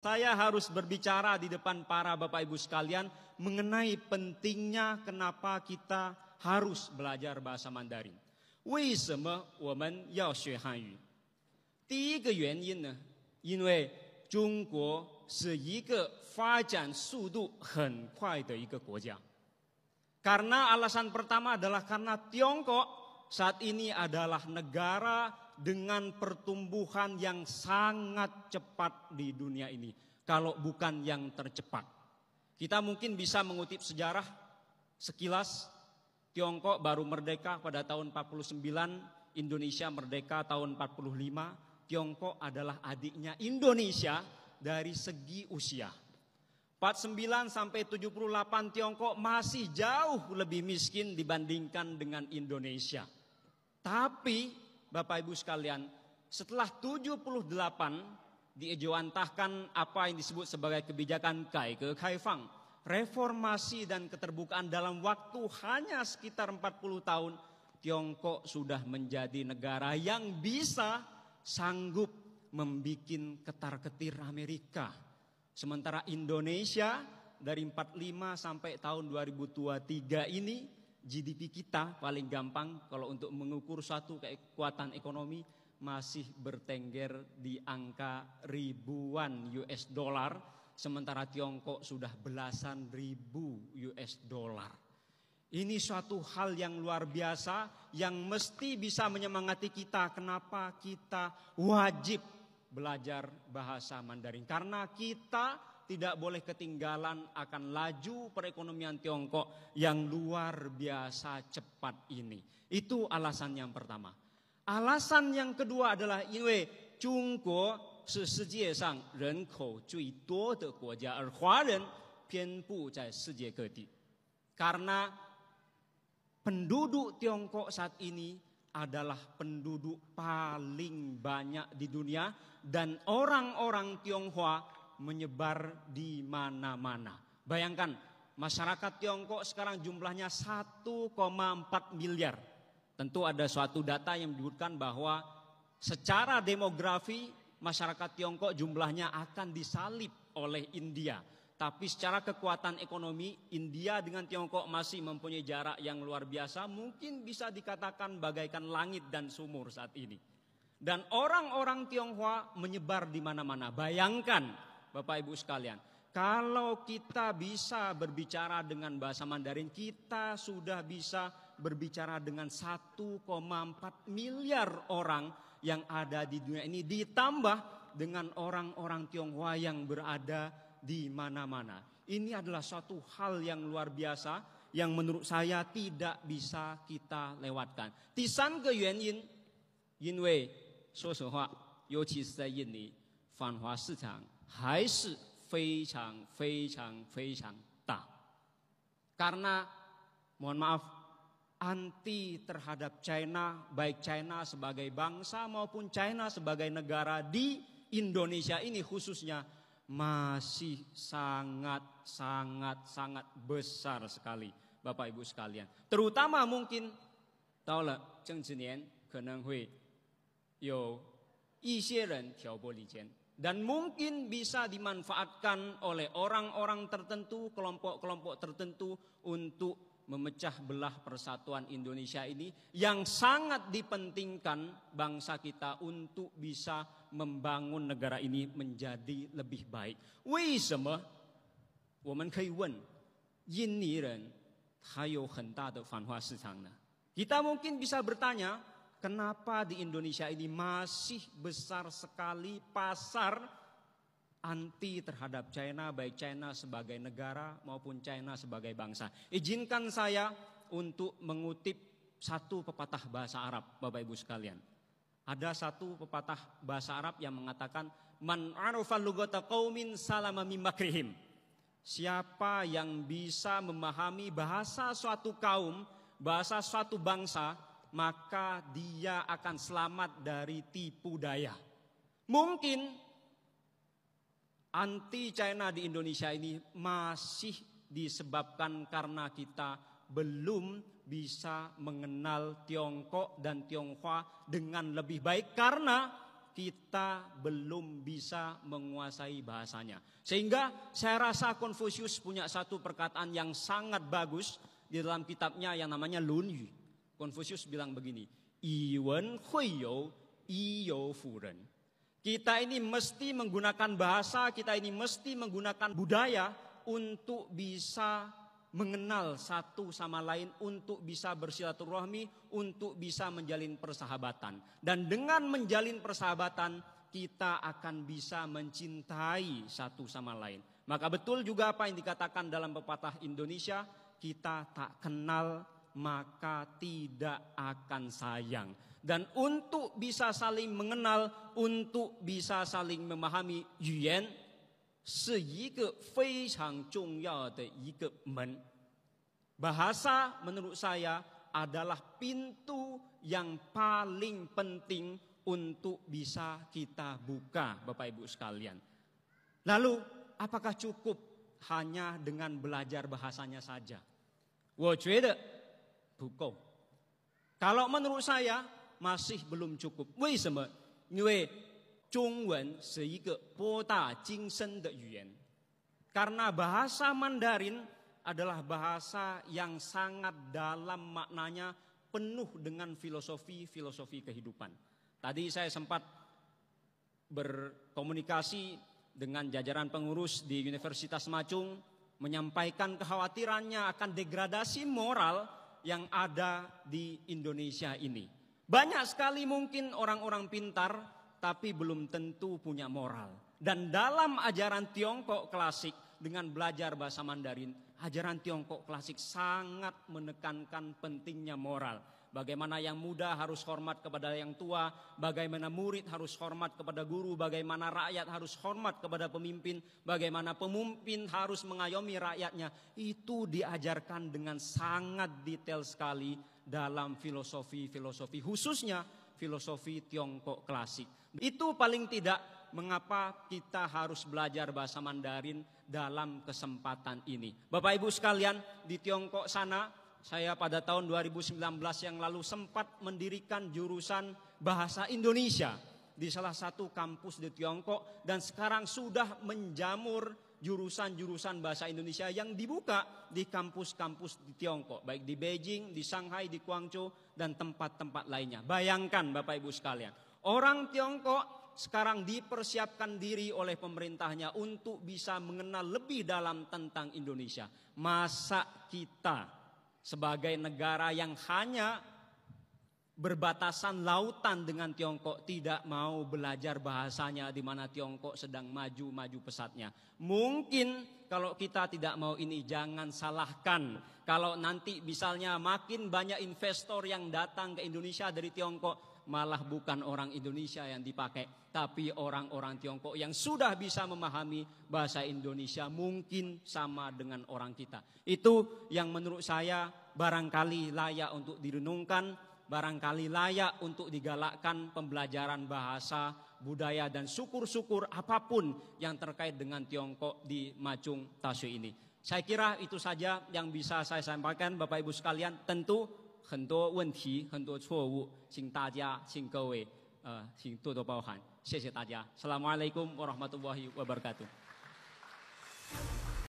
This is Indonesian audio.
Saya harus berbicara di depan para Bapak Ibu sekalian mengenai pentingnya kenapa kita harus belajar bahasa Mandarin. 为什么我们要学汉语？第一个原因呢，因为中国是一个发展速度很快的一个国家。Karena alasan pertama adalah karena Tiongkok saat ini adalah negara dengan pertumbuhan yang sangat cepat di dunia ini, kalau bukan yang tercepat. Kita mungkin bisa mengutip sejarah sekilas. Tiongkok baru merdeka pada tahun 49, Indonesia merdeka tahun 45. Tiongkok adalah adiknya Indonesia dari segi usia. 49 sampai 78 Tiongkok masih jauh lebih miskin dibandingkan dengan Indonesia. Tapi Bapak Ibu sekalian, setelah 78 diejawantahkan apa yang disebut sebagai kebijakan Kaige Kaifang, reformasi dan keterbukaan dalam waktu hanya sekitar 40 tahun, Tiongkok sudah menjadi negara yang bisa sanggup membikin ketar-ketir Amerika. Sementara Indonesia dari 45 sampai tahun 2023 ini GDP kita paling gampang kalau untuk mengukur suatu kekuatan ekonomi masih bertengger di angka ribuan US dollar, sementara Tiongkok sudah belasan ribu US dollar. Ini suatu hal yang luar biasa yang mesti bisa menyemangati kita kenapa kita wajib belajar bahasa Mandarin. Karena kita tidak boleh ketinggalan akan laju perekonomian Tiongkok yang luar biasa cepat ini. Itu alasan yang pertama. Alasan yang kedua adalah 因为中国是世界上人口最多的国家，而华人遍布在世界各地。Karena penduduk Tiongkok saat ini adalah penduduk paling banyak di dunia dan orang-orang Tionghoa menyebar di mana-mana. Bayangkan masyarakat Tiongkok sekarang jumlahnya 1,4 miliar. Tentu ada suatu data yang menyebutkan bahwa secara demografi masyarakat Tiongkok jumlahnya akan disalip oleh India. Tapi secara kekuatan ekonomi India dengan Tiongkok masih mempunyai jarak yang luar biasa. Mungkin bisa dikatakan bagaikan langit dan sumur saat ini. Dan orang-orang Tionghoa menyebar di mana-mana. Bayangkan Bapak Ibu sekalian, kalau kita bisa berbicara dengan bahasa Mandarin, kita sudah bisa berbicara dengan 1,4 miliar orang yang ada di dunia ini, ditambah dengan orang-orang Tionghoa yang berada di mana-mana. Ini adalah suatu hal yang luar biasa yang menurut saya tidak bisa kita lewatkan. 第三个原因，因为说实话，尤其是在印尼，反华市场还是非常非常非常大. Karena mohon maaf, anti terhadap China, baik China sebagai bangsa maupun China sebagai negara di Indonesia ini khususnya masih sangat besar sekali Bapak Ibu sekalian. Terutama mungkin 到了政治年可能会有一些人挑拨离间. Dan mungkin bisa dimanfaatkan oleh orang-orang tertentu, kelompok-kelompok tertentu untuk memecah belah persatuan Indonesia ini yang sangat dipentingkan bangsa kita untuk bisa membangun negara ini menjadi lebih baik. 为什么我们可以问印尼人还有很大的反华市场呢? Kita mungkin bisa bertanya, kenapa di Indonesia ini masih besar sekali pasar anti terhadap China, baik China sebagai negara maupun China sebagai bangsa. Izinkan saya untuk mengutip satu pepatah bahasa Arab, Bapak Ibu sekalian. Ada satu pepatah bahasa Arab yang mengatakan, Man arafa lugata qaumin salama min makrihim. Siapa yang bisa memahami bahasa suatu kaum, bahasa suatu bangsa, maka dia akan selamat dari tipu daya. Mungkin anti China di Indonesia ini masih disebabkan karena kita belum bisa mengenal Tiongkok dan Tionghoa dengan lebih baik. Karena kita belum bisa menguasai bahasanya. Sehingga saya rasa Konfusius punya satu perkataan yang sangat bagus di dalam kitabnya yang namanya《论语》. Konfusius bilang begini, 以文会友，以友辅人. Kita ini mesti menggunakan bahasa, kita ini mesti menggunakan budaya untuk bisa mengenal satu sama lain, untuk bisa bersilaturahmi, untuk bisa menjalin persahabatan. Dan dengan menjalin persahabatan, kita akan bisa mencintai satu sama lain. Maka betul juga apa yang dikatakan dalam pepatah Indonesia, kita tak kenal maka tidak akan sayang. Dan untuk bisa saling mengenal, untuk bisa saling memahami, 语言是一个非常重要的一个门. Bahasa menurut saya adalah pintu yang paling penting untuk bisa kita buka, Bapak Ibu sekalian. Lalu apakah cukup hanya dengan belajar bahasanya saja? 我觉得不够. Kalau menurut saya masih belum cukup. 为什么？因为中文是一个博大精深的语言. Karena bahasa Mandarin adalah bahasa yang sangat dalam maknanya, penuh dengan filosofi kehidupan. Tadi saya sempat berkomunikasi dengan jajaran pengurus di Universitas Macung, menyampaikan kekhawatirannya akan degradasi moral yang ada di Indonesia ini. Banyak sekali mungkin orang-orang pintar, tapi belum tentu punya moral. Dan dalam ajaran Tiongkok klasik, dengan belajar bahasa Mandarin, ajaran Tiongkok klasik sangat menekankan pentingnya moral. Bagaimana yang muda harus hormat kepada yang tua, bagaimana murid harus hormat kepada guru, bagaimana rakyat harus hormat kepada pemimpin, bagaimana pemimpin harus mengayomi rakyatnya. Itu diajarkan dengan sangat detail sekali dalam filosofi khususnya filosofi Tiongkok klasik. Itu paling tidak mengapa kita harus belajar bahasa Mandarin dalam kesempatan ini. Bapak Ibu sekalian, di Tiongkok sana saya pada tahun 2019 yang lalu sempat mendirikan jurusan bahasa Indonesia di salah satu kampus di Tiongkok, dan sekarang sudah menjamur jurusan-jurusan bahasa Indonesia yang dibuka di kampus-kampus di Tiongkok, baik di Beijing, di Shanghai, di Guangzhou, dan tempat-tempat lainnya. Bayangkan Bapak Ibu sekalian, orang Tiongkok sekarang dipersiapkan diri oleh pemerintahnya untuk bisa mengenal lebih dalam tentang Indonesia. Masa kita sebagai negara yang hanya berbatasan lautan dengan Tiongkok tidak mau belajar bahasanya, di mana Tiongkok sedang maju pesatnya? Mungkin kalau kita tidak mau ini, jangan salahkan kalau nanti misalnya makin banyak investor yang datang ke Indonesia dari Tiongkok, malah bukan orang Indonesia yang dipakai, tapi orang-orang Tiongkok yang sudah bisa memahami bahasa Indonesia, mungkin sama dengan orang kita. Itu yang menurut saya barangkali layak untuk direnungkan, barangkali layak untuk digalakkan pembelajaran bahasa, budaya, dan syukur-syukur apapun yang terkait dengan Tiongkok di Macung Tasyu ini. Saya kira itu saja yang bisa saya sampaikan, Bapak Ibu sekalian. Tentu 很多问题很多错误，请大家请各位请多多包涵，谢谢大家。Assalamualaikum warahmatullahi wabarakatuh.